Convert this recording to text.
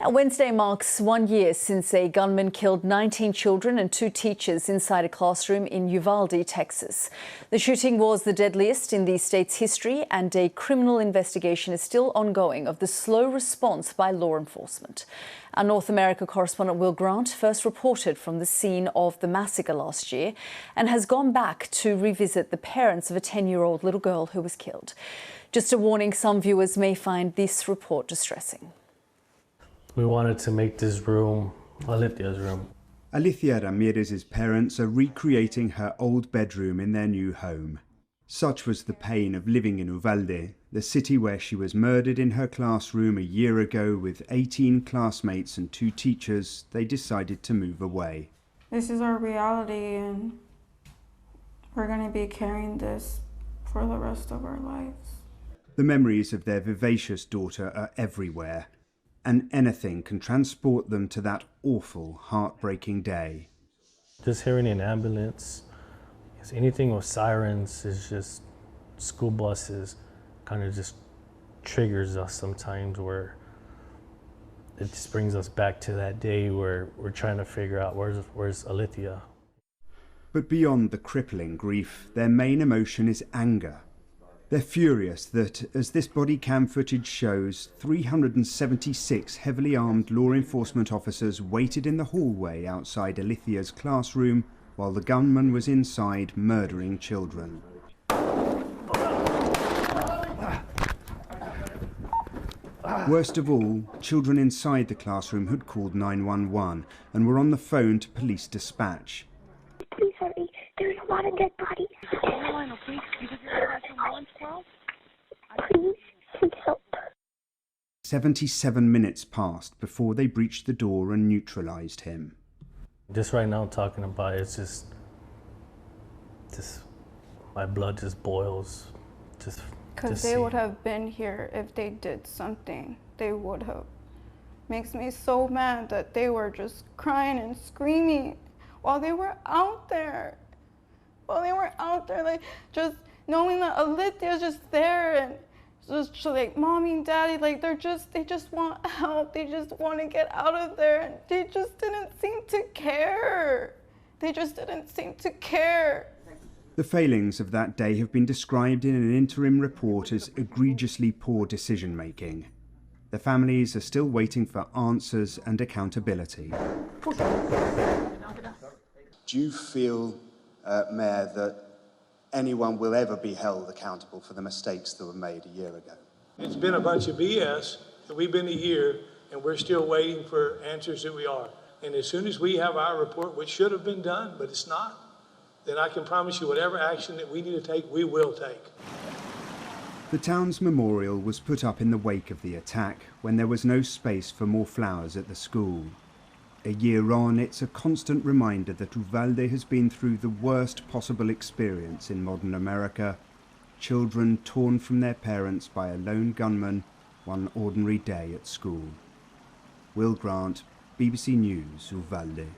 Wednesday marks 1 year since a gunman killed 19 children and 2 teachers inside a classroom in Uvalde, Texas. The shooting was the deadliest in the state's history, and a criminal investigation is still ongoing of the slow response by law enforcement. Our North America correspondent Will Grant first reported from the scene of the massacre last year and has gone back to revisit the parents of a 10-year-old little girl who was killed. Just a warning, some viewers may find this report distressing. We wanted to make this room Alicia's room. Alicia Ramirez's parents are recreating her old bedroom in their new home. Such was the pain of living in Uvalde, the city where she was murdered in her classroom a year ago with 18 classmates and 2 teachers. They decided to move away. This is our reality, and we're going to be carrying this for the rest of our lives. The memories of their vivacious daughter are everywhere, and anything can transport them to that awful, heartbreaking day. Just hearing an ambulance, anything with sirens, is just school buses, kind of just triggers us sometimes, where it just brings us back to that day where we're trying to figure out where's Alicia. But beyond the crippling grief, their main emotion is anger. They're furious that, as this body cam footage shows, 376 heavily armed law enforcement officers waited in the hallway outside Alicia's classroom while the gunman was inside murdering children. Worst of all, children inside the classroom had called 911 and were on the phone to police dispatch. Please hurry, there's a lot of dead bodies. Please help. 77 minutes passed before they breached the door and neutralized him. Just right now talking about it, it's just my blood just boils. Because they would have been here if they did something. They would have. Makes me so mad that they were just crying and screaming while they were out there. Like, just knowing that Alicia's just there and just like mommy and daddy, like they just want help. They just want to get out of there, and they just didn't seem to care. The failings of that day have been described in an interim report as egregiously poor decision-making. The families are still waiting for answers and accountability. Do you feel, Mayor, that anyone will ever be held accountable for the mistakes that were made a year ago? It's been a bunch of BS, and we've been a year, and we're still waiting for answers that we are. And as soon as we have our report, which should have been done, but it's not, then I can promise you whatever action that we need to take, we will take. The town's memorial was put up in the wake of the attack, when there was no space for more flowers at the school. A year on, it's a constant reminder that Uvalde has been through the worst possible experience in modern America. Children torn from their parents by a lone gunman, one ordinary day at school. Will Grant, BBC News, Uvalde.